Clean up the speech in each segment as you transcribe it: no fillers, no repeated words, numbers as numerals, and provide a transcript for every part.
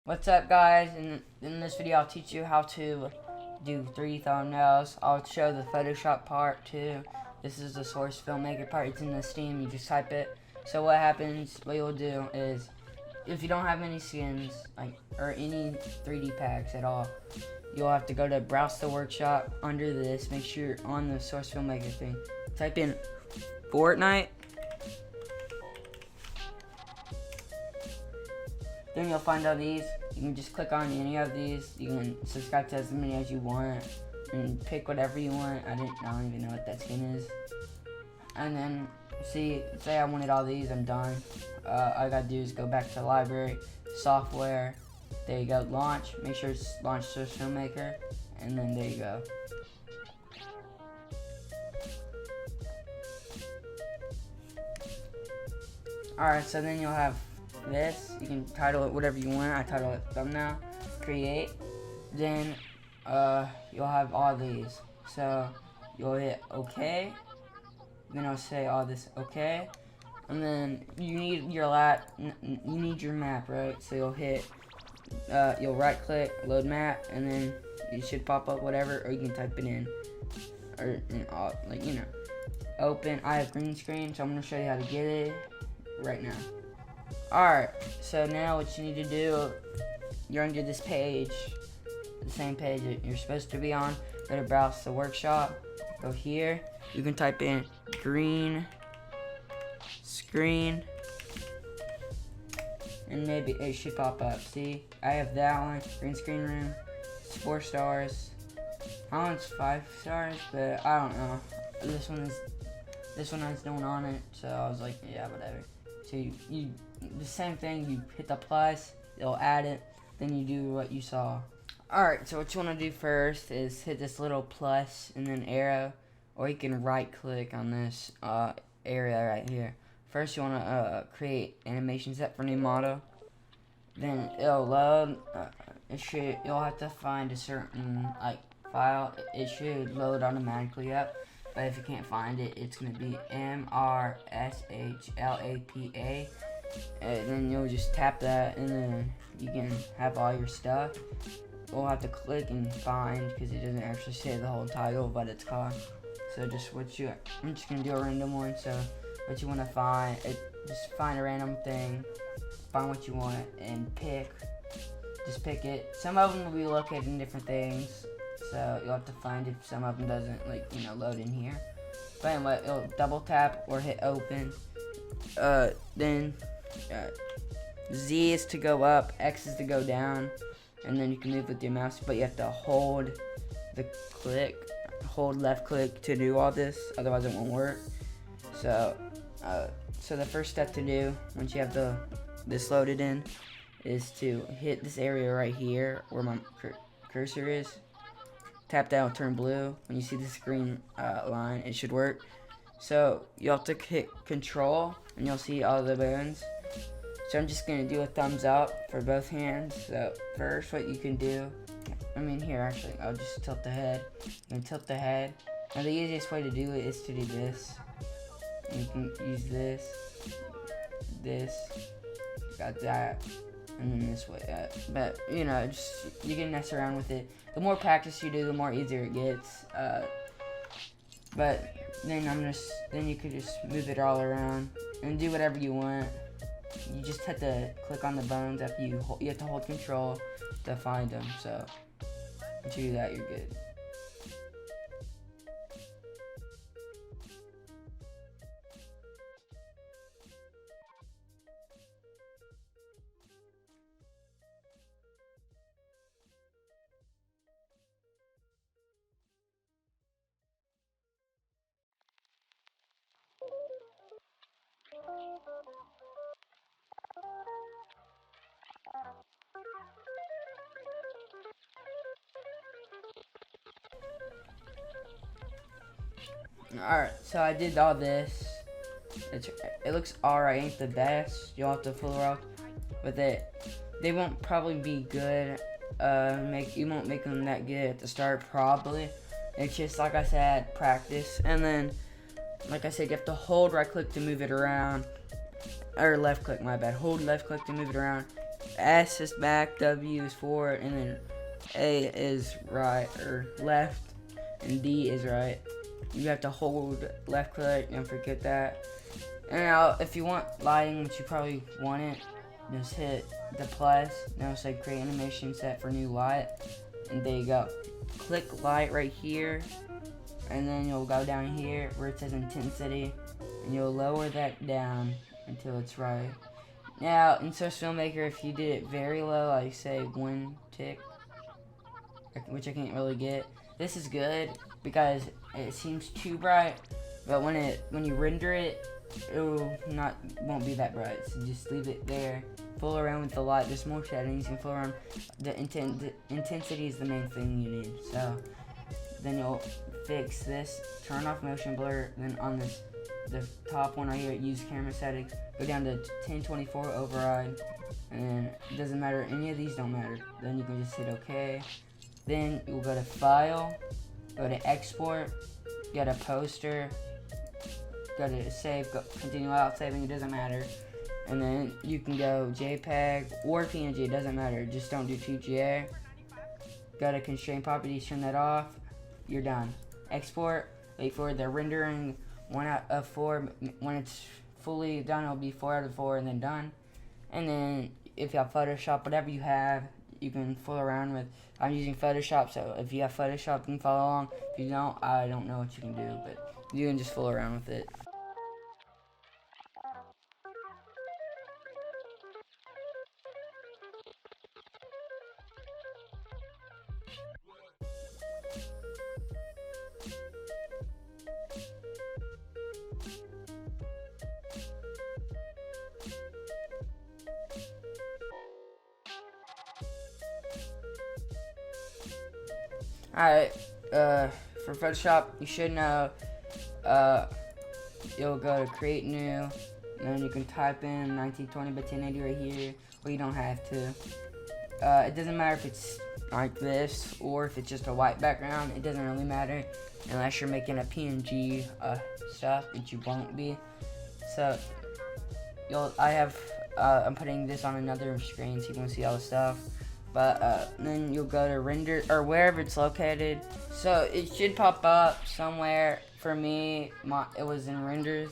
What's up, guys? In this video I'll teach you how to do 3D thumbnails. I'll show the Photoshop part too. This is the Source Filmmaker part. It's in the Steam. You just type it. So what happens, what you'll do is, if you don't have any skins or any 3D packs at all, you'll have to go to Browse the Workshop. Under this, make sure you're on the Source Filmmaker thing. Type in Fortnite. Then you'll find all these. You can just click on any of these. You can subscribe to as many as you want and pick whatever you want. I don't even know what that skin is. And then say I wanted all these, I'm done. All I gotta do is go back to library, software. There you go, launch. Make sure it's launch Source Filmmaker, and then there you go. Alright, so then you'll have this. You can title it whatever you want. I title it thumbnail, create. Then you'll have all these. So you'll hit OK. Then I'll say all this OK. And then you need your map, right? So you'll hit you'll right click, load map, and then it should pop up whatever, or you can type it in, or open. I have green screen, so I'm gonna show you how to get it right now. Alright, so now what you need to do, you're under this page, the same page that you're supposed to be on. Go to Browse the Workshop, go here, you can type in green screen, and maybe it should pop up. See, I have that one, green screen room, it's 4 stars. That one's 5 stars, but I don't know. This one has no one on it, so I was like, yeah, whatever. So you the same thing, you hit the plus, it'll add it, then you do what you saw. Alright, so what you want to do first is hit this little plus and then arrow, or you can right click on this area right here. First you want to create animation set for new model, then it'll load. You'll have to find a certain file. It should load automatically up. But if you can't find it, it's going to be MRSHLAPA. And then you'll just tap that, and then you can have all your stuff. We'll have to click and find, because it doesn't actually say the whole title of what it's called. So I'm just going to do a random one. So what you want to find, just find a random thing, find what you want, and just pick it. Some of them will be located in different things, so you'll have to find if some of them doesn't load in here. But anyway, you'll double tap or hit open. Then Z is to go up, X is to go down, and then you can move with your mouse, but you have to hold left click to do all this, otherwise it won't work. So the first step to do once you have this loaded in is to hit this area right here where my cursor is. Tap that, will turn blue. When you see this green line, it should work. So you have to hit Control, and you'll see all the buttons. So I'm just gonna do a thumbs up for both hands. So first, what you can do, here actually, I'll just tilt the head. You can tilt the head. Now the easiest way to do it is to do this. You can use this, got that, and then this way. But you can mess around with it. The more practice you do, the more easier it gets. But then you could just move it all around and do whatever you want. You just have to click on the bones after you have to hold Control to find them. So once you do that, you're good. Alright, so I did all this. It looks alright, ain't the best. You'll have to fool around with it. They won't probably be good. You won't make them that good at the start, probably. It's just, like I said, practice. And then, like I said, you have to hold right click to move it around. Or left click, my bad. Hold left click to move it around. S is back, W is forward, and then A is right or left, and D is right. You have to hold left click, don't forget that. And now, if you want lighting, which you probably want it, just hit the plus. Now it's like create animation set for new light, and there you go. Click light right here, and then you'll go down here where it says intensity, and you'll lower that down until it's right. Now, in Source Filmmaker, if you did it very low, like say 1 tick, which I can't really get, this is good because it seems too bright, but when you render it, it won't be that bright. So just leave it there. Fool around with the light. There's more settings you can fool around. The intensity is the main thing you need. So then you'll fix this. Turn off motion blur. Then on the top one right here, use camera settings. Go down to 1024 override, and then it doesn't matter. Any of these don't matter. Then you can just hit OK. Then you'll go to File, go to Export, go to Poster, go to Save, continue out saving. It doesn't matter. And then you can go JPEG or PNG. It doesn't matter. Just don't do PGA. Go to Constraint Properties. Turn that off. You're done. Export. Wait for the rendering 1 out of 4. When it's fully done, it'll be 4 out of 4 and then done. And then if you have Photoshop, whatever you have, you can fool around with. I'm using Photoshop, so if you have Photoshop, you can follow along. If you don't, I don't know what you can do, but you can just fool around with it. Alright, for Photoshop, you should know, you'll go to create new, and then you can type in 1920 by 1080 right here, or you don't have to. It doesn't matter if it's like this, or if it's just a white background. It doesn't really matter, unless you're making a PNG stuff, which you won't be. So, I'm putting this on another screen so you can see all the stuff. But then you'll go to render, or wherever it's located. So it should pop up somewhere. For me, it was in renders,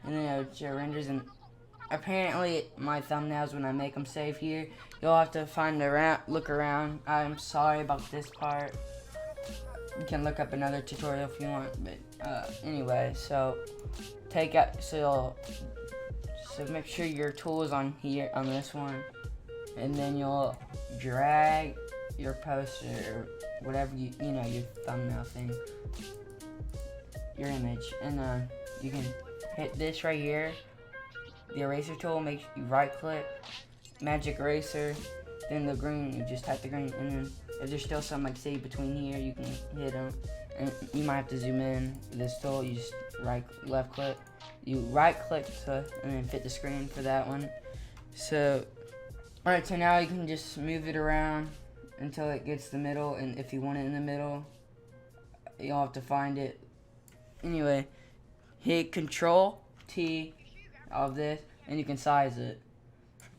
and then it show renders, and apparently my thumbnails, when I make them save here, you'll have to look around. I'm sorry about this part. You can look up another tutorial if you want, but anyway, so make sure your tool is on here, on this one. And then you'll drag your poster, or whatever your thumbnail thing, your image, and you can hit this right here, the eraser tool. Make you right click, magic eraser, then the green, you just type the green, and then if there's still some, like say between here, you can hit them, and you might have to zoom in. This tool, you just left click, you right click and then fit the screen for that one. So alright, so now you can just move it around until it gets the middle, and if you want it in the middle, you'll have to find it. Anyway, hit Control T of this, and you can size it.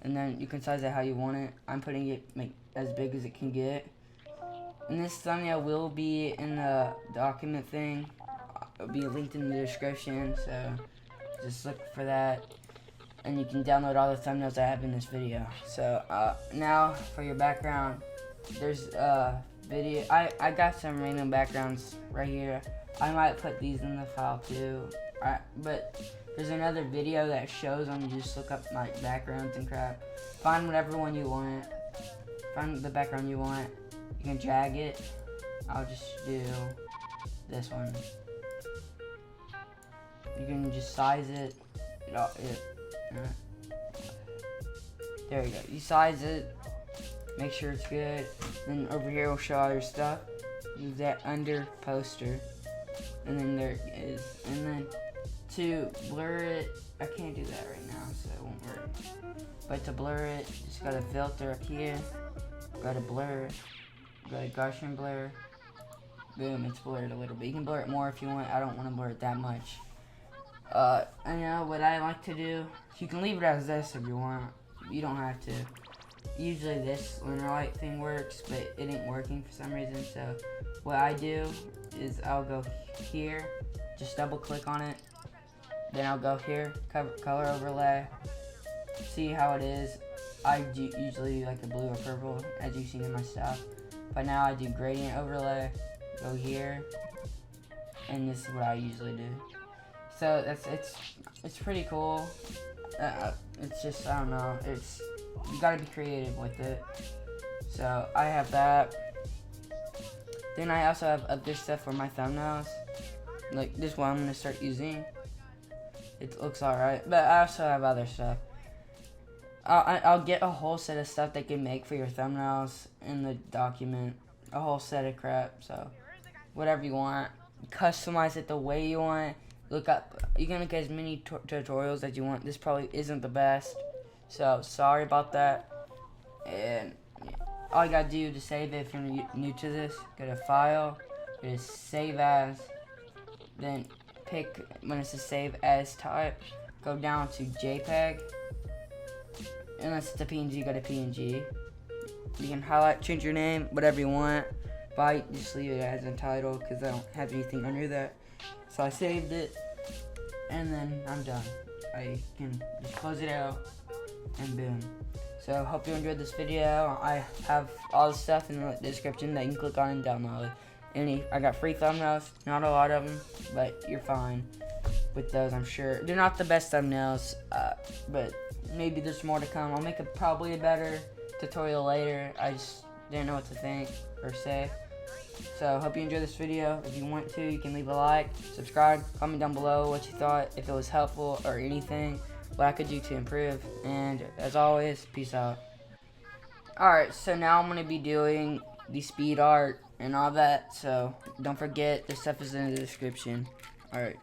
And then you can size it how you want it. I'm putting it as big as it can get. And this thumbnail will be in the document thing. It'll be linked in the description, so just look for that. And you can download all the thumbnails I have in this video. So now for your background, there's video. I got some random backgrounds right here. I might put these in the file too. But there's another video that shows them. You just look up like backgrounds and crap. Find whatever one you want. Find the background you want. You can drag it. I'll just do this one. You can just size it. There you go. You size it. Make sure it's good. Then over here will show all your stuff. Use that under poster. And then there it is. And then to blur it, I can't do that right now, so it won't work. But to blur it, just go to filter up here. Go to blur. Go to Gaussian blur. Boom, it's blurred a little bit. You can blur it more if you want. I don't want to blur it that much. I know what I like to do. You can leave it as this if you want. You don't have to. usually this lunar light thing works, but it ain't working for some reason. So what I do is I'll go here, just double click on it, then I'll go here, color overlay, see how it is. I do usually do like a blue or purple, as you've seen in my stuff, but now I do gradient overlay, go here, and this is what I usually do. So it's pretty cool. It's just, I don't know, you gotta be creative with it. So I have that. Then I also have other stuff for my thumbnails. Like this one I'm gonna start using. It looks alright, but I also have other stuff. I'll get a whole set of stuff they can make for your thumbnails in the document. A whole set of crap, so whatever you want. Customize it the way you want. You can look at as many tutorials as you want. This probably isn't the best, so sorry about that. And all you gotta do to save it, if you're new to this, go to File, go to Save As, then pick, when it's a Save As type, go down to JPEG. Unless it's a PNG, go to PNG. You can highlight, change your name, whatever you want. But I just leave it as a title because I don't have anything under that. So I saved it, and then I'm done. I can just close it out, and boom. So hope you enjoyed this video. I have all the stuff in the description that you can click on and download. I got free thumbnails, not a lot of them, but you're fine with those, I'm sure. They're not the best thumbnails, but maybe there's more to come. I'll make probably a better tutorial later. I just didn't know what to think or say. So hope you enjoyed this video. If you want to, you can leave a like, subscribe, comment down below what you thought, if it was helpful or anything, what I could do to improve. And as always, peace out. Alright, so now I'm going to be doing the speed art and all that, so don't forget, the stuff is in the description. Alright.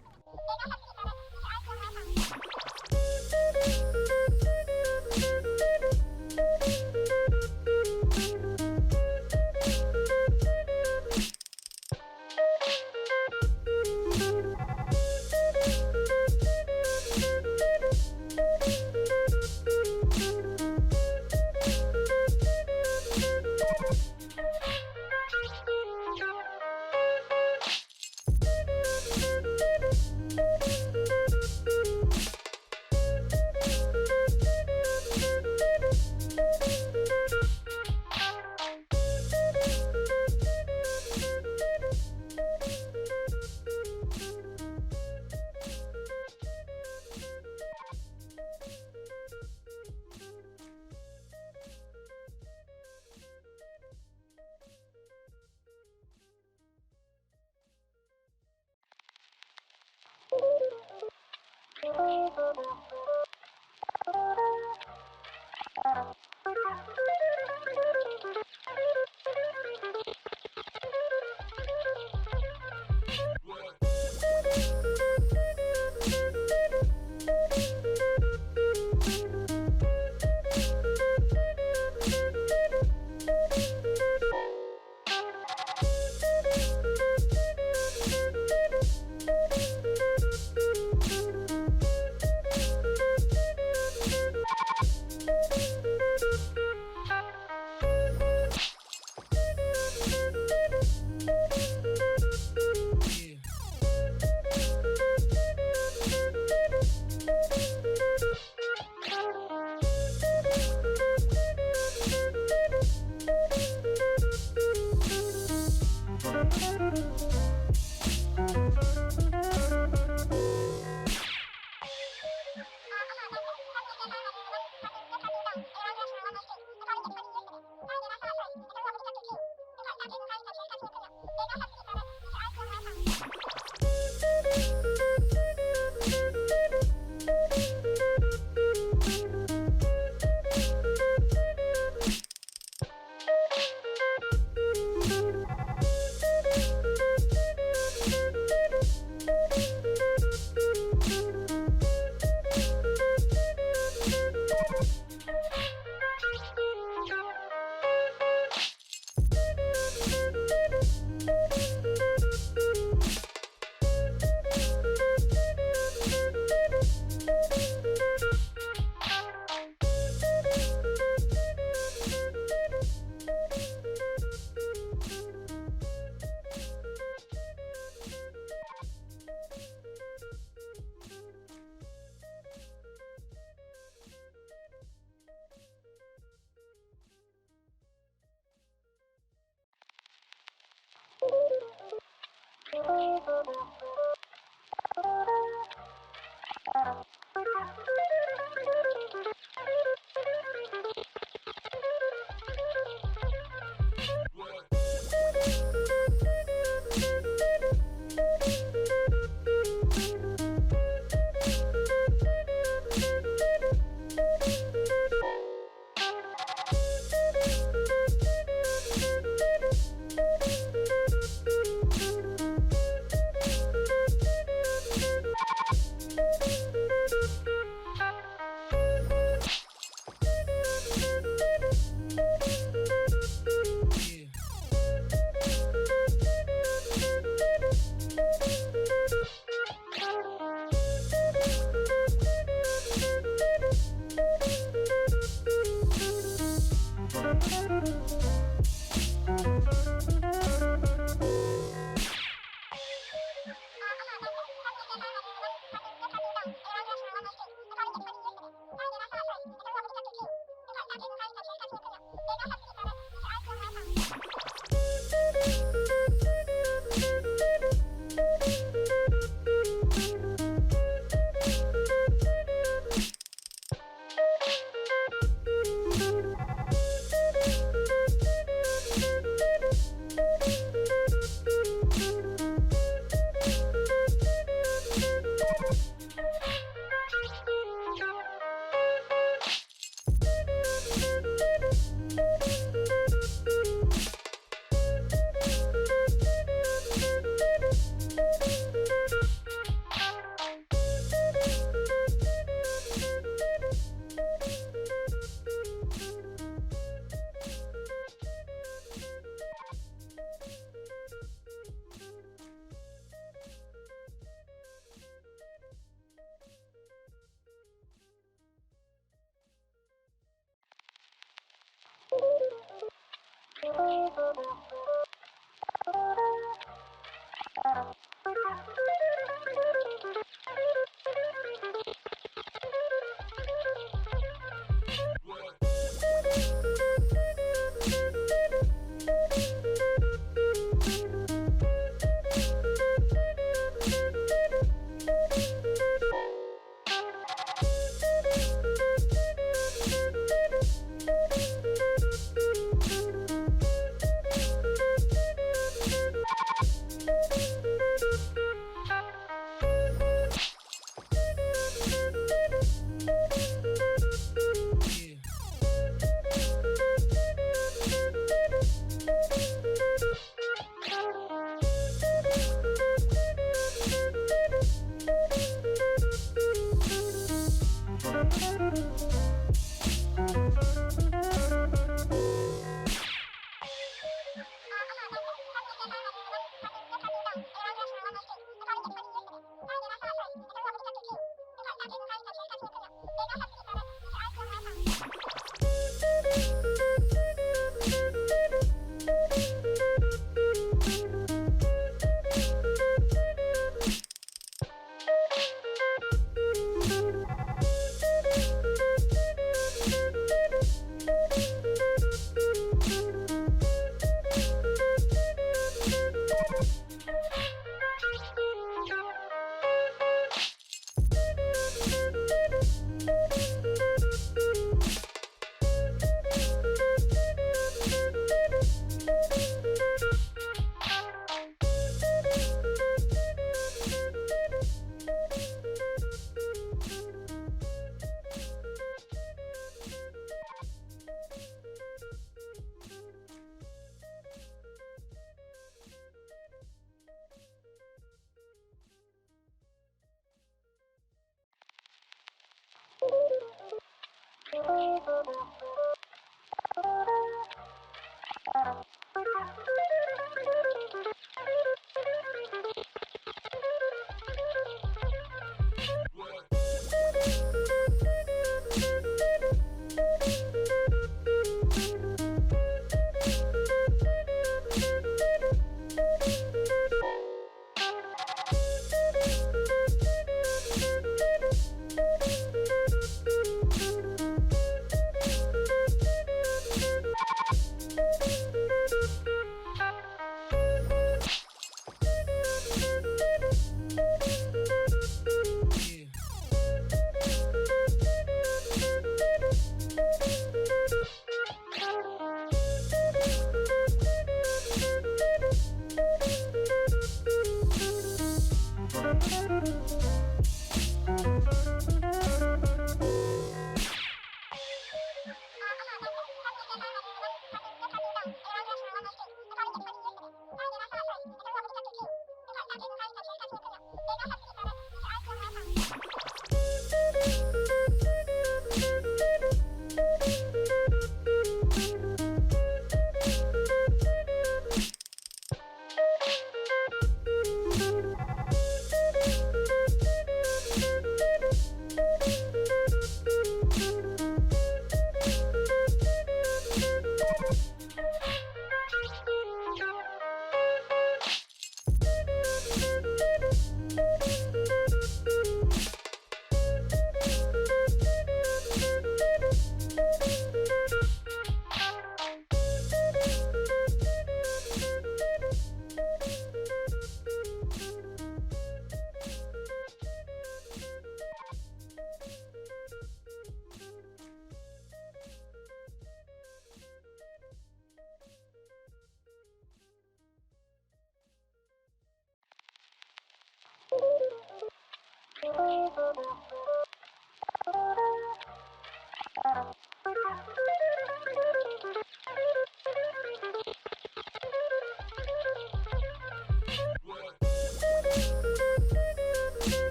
Thank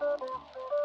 you.